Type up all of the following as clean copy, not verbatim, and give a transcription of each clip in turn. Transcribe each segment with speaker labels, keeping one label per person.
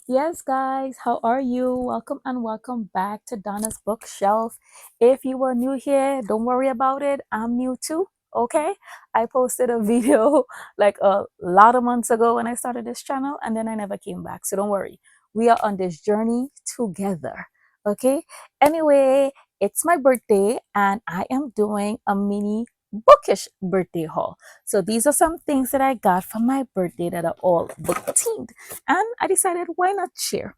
Speaker 1: Yes, guys, how are you? Welcome and welcome back to Donna's Bookshelf. If you are new here, don't worry about it. I'm new too. Okay, I posted a video like a lot of months ago when I started this channel, and then I never came back. So don't worry, we are on this journey together. Okay, anyway, it's my birthday, and I am doing a mini bookish birthday haul. So these are some things that I got for my birthday that are all book themed, and I decided why not share.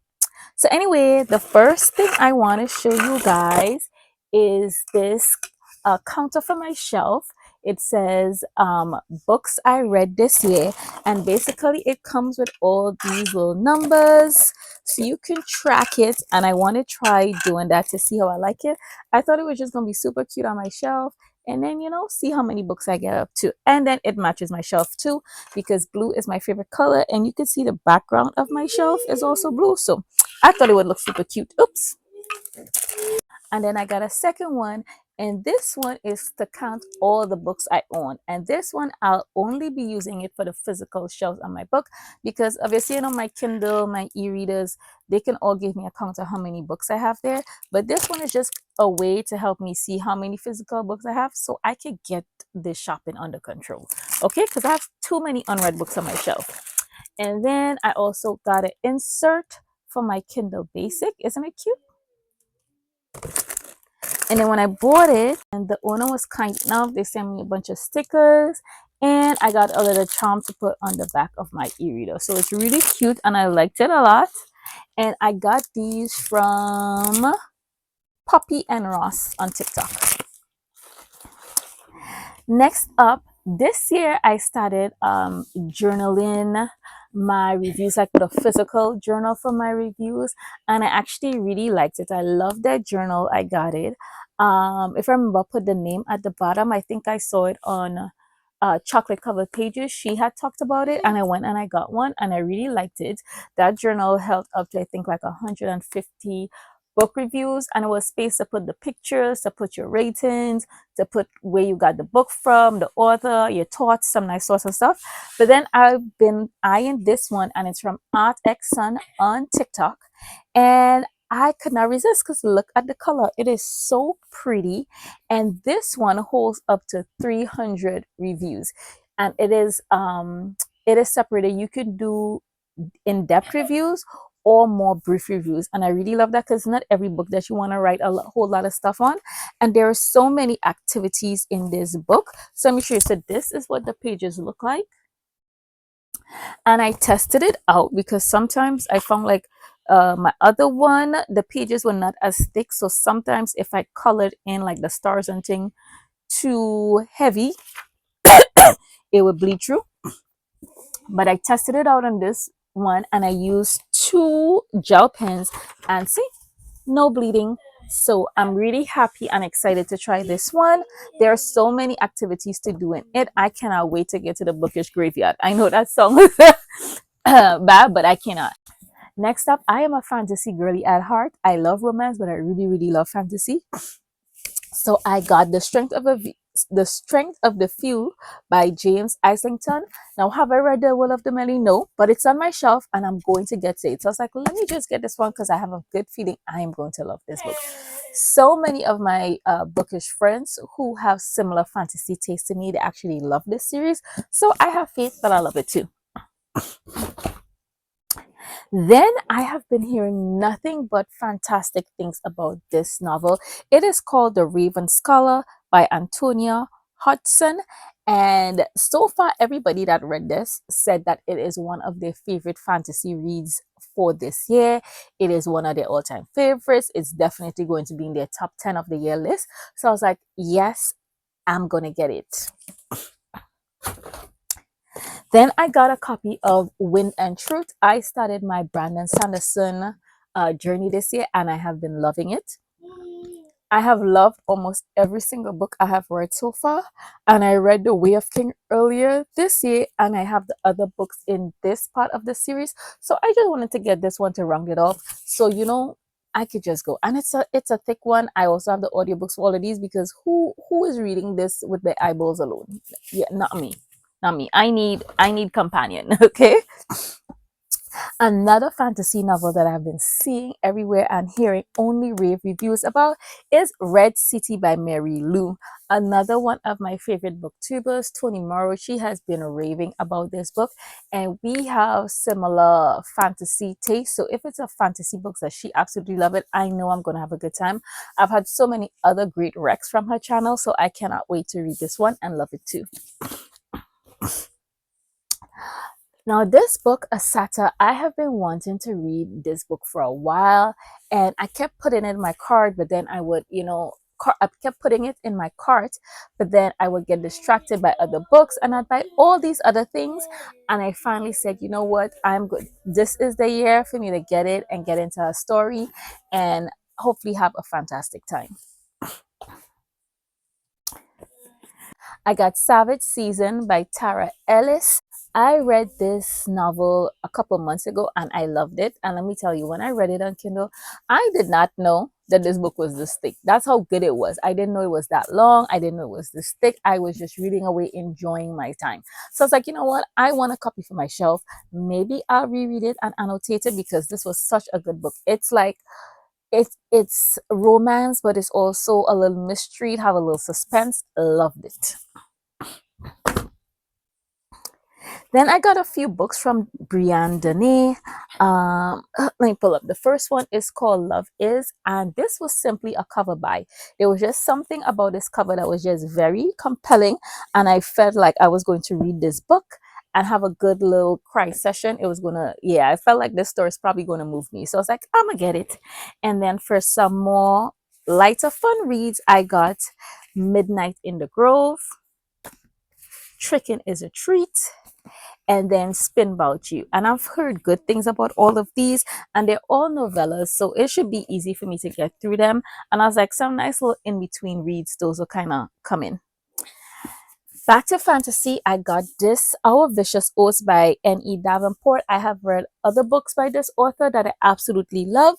Speaker 1: So anyway, the first thing I want to show you guys is this counter for my shelf. It says books I read this year, and basically it comes with all these little numbers so you can track it. And I want to try doing that to see how I like it. I thought it was just gonna be super cute on my shelf, and then see how many books I get up to. And then it matches my shelf too, because blue is my favorite color, and you can see the background of my shelf is also blue, so I thought it would look super cute. Oops. And then I got a second one, and this one is to count all the books I own. And this one, I'll only be using it for the physical shelves on my book, because obviously, my Kindle, my e-readers, they can all give me a count of how many books I have there. But this one is just a way to help me see how many physical books I have, so I can get this shopping under control. Okay, because I have too many unread books on my shelf. And then I also got an insert for my Kindle Basic. Isn't it cute? And then when I bought it, and the owner was kind enough, they sent me a bunch of stickers, and I got a little charm to put on the back of my e-reader. So it's really cute, and I liked it a lot. And I got these from Poppy and Ross on TikTok. Next up, this year I started journaling my reviews. I put a physical journal for my reviews, and I actually really liked it. I love that journal. I got it. If I remember, put the name at the bottom. I think I saw it on chocolate covered pages. She had talked about it, and I went and I got one, and I really liked it. That journal held up to, I think, like 150 book reviews, and it was space to put the pictures, to put your ratings, to put where you got the book from, the author, your thoughts, some nice thoughts and stuff. But then I've been eyeing this one, and it's from Art X Sun on TikTok, and I could not resist, because look at the color. It is so pretty, and this one holds up to 300 reviews, and it is separated. You could do in-depth reviews or more brief reviews, and I really love that, because not every book that you want to write a whole lot of stuff on, and there are so many activities in this book. So let me show you. So this is what the pages look like, and I tested it out, because sometimes I found like my other one, the pages were not as thick, so sometimes if I colored in like the stars and thing too heavy, it would bleed through. But I tested it out on this one, and I used 2 gel pens, and see, no bleeding. So I'm really happy and excited to try this one. There are so many activities to do in it. I cannot wait to get to the bookish graveyard. I know that song bad, but I cannot. Next up, I am a fantasy girly at heart. I love romance, but I really, really love fantasy. So I got the Strength of the Few by James Islington. Now, have I read The Will of the Many? No, but it's on my shelf, and I'm going to get to it. So I was like, let me just get this one, because I have a good feeling I am going to love this book. So many of my bookish friends who have similar fantasy taste to me, they actually love this series. So I have faith that I love it too. Then I have been hearing nothing but fantastic things about this novel. It is called The Raven Scholar by Antonia Hudson. And so far, everybody that read this said that it is one of their favorite fantasy reads for this year. It is one of their all-time favorites. It's definitely going to be in their top 10 of the year list. So I was like, yes, I'm going to get it. Then I got a copy of Wind and Truth. I started my Brandon Sanderson journey this year, and I have been loving it. I have loved almost every single book I have read so far, and I read The Way of King earlier this year, and I have the other books in this part of the series. So I just wanted to get this one to round it off. So I could just go, and it's a thick one. I also have the audiobooks for all of these, because who is reading this with their eyeballs alone? Yeah, not me. I need companion. Okay. Another fantasy novel that I've been seeing everywhere and hearing only rave reviews about is Red City by Mary Lou. Another one of my favorite booktubers, Toni Morrow, she has been raving about this book, and we have similar fantasy tastes. So if it's a fantasy book that she absolutely loves it, I know I'm going to have a good time. I've had so many other great recs from her channel, so I cannot wait to read this one and love it too. Now, this book, Asata, I have been wanting to read this book for a while, and I kept putting it in my cart, but then I would, I kept putting it in my cart, but then I would get distracted by other books and I'd buy all these other things. And I finally said, you know what, I'm good. This is the year for me to get it and get into a story and hopefully have a fantastic time. I got Savage Season by Tara Ellis. I read this novel a couple months ago and I loved it. And let me tell you, when I read it on Kindle, I did not know that this book was this thick. That's how good it was. I didn't know it was that long. I didn't know it was this thick. I was just reading away, enjoying my time. So I was like, you know what? I want a copy for my shelf. Maybe I'll reread it and annotate it because this was such a good book. It's like it's romance, but it's also a little mystery, have a little suspense. Loved it. Then I got a few books from Brianne Deney. Let me pull up. The first one is called Love Is, and this was simply a cover by. There was just something about this cover that was just very compelling, and I felt like I was going to read this book and have a good little cry session. It was gonna, yeah, I felt like this story is probably gonna move me. So I was like, I'm gonna get it. And then for some more lighter fun reads, I got Midnight in the Grove, Trickin' is a Treat, and then Spin About You. And I've heard good things about all of these, and they're all novellas, so it should be easy for me to get through them. And I was like, some nice little in between reads, those will kind of come in. Back to fantasy, I got this Our Vicious Oaths by N.E. Davenport. I have read other books by this author that I absolutely love,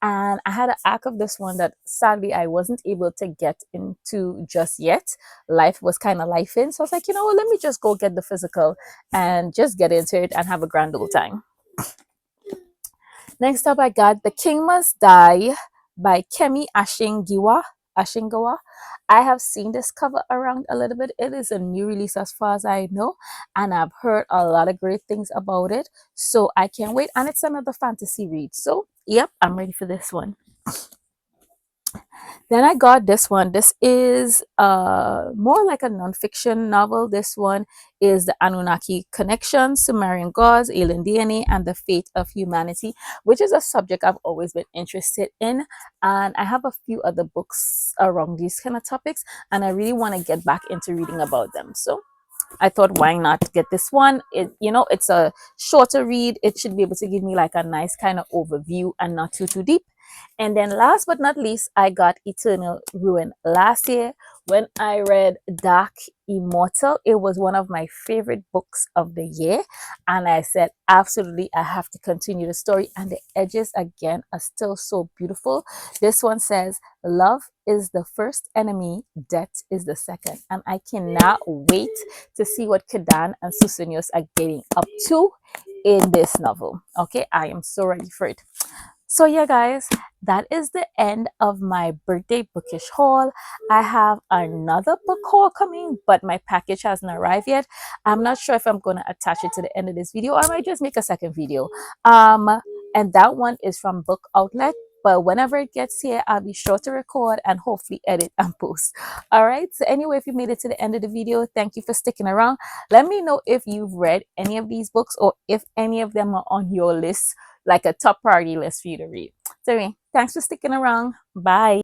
Speaker 1: and I had an arc of this one that sadly I wasn't able to get into just yet. Life was kind of life in, so I was like, you know what, let me just go get the physical and just get into it and have a grand old time. Next up, I got The King Must Die by Kemi Ashingawa. I have seen this cover around a little bit. It is a new release as far as I know, and I've heard a lot of great things about it. So I can't wait. And it's another fantasy read. So, yep, I'm ready for this one. Then I got this one. This is more like a nonfiction novel. This one is The Anunnaki Connection, Sumerian Gods, Alien DNA, and the Fate of Humanity, which is a subject I've always been interested in. And I have a few other books around these kind of topics, and I really want to get back into reading about them. So I thought, why not get this one? It's a shorter read. It should be able to give me like a nice kind of overview and not too deep. And then last but not least, I got Eternal Ruin last year when I read Dark Immortal. It was one of my favorite books of the year. And I said, absolutely, I have to continue the story. And the edges, again, are still so beautiful. This one says, love is the first enemy, death is the second. And I cannot wait to see what Kadan and Susunius are getting up to in this novel. Okay, I am so ready for it. So yeah, guys, that is the end of my birthday bookish haul. I have another book haul coming, but my package hasn't arrived yet. I'm not sure if I'm going to attach it to the end of this video, or I might just make a second video. And that one is from Book Outlet. But whenever it gets here, I'll be sure to record and hopefully edit and post. All right. So anyway, if you made it to the end of the video, thank you for sticking around. Let me know if you've read any of these books or if any of them are on your list, like a top priority list for you to read. So anyway, thanks for sticking around. Bye.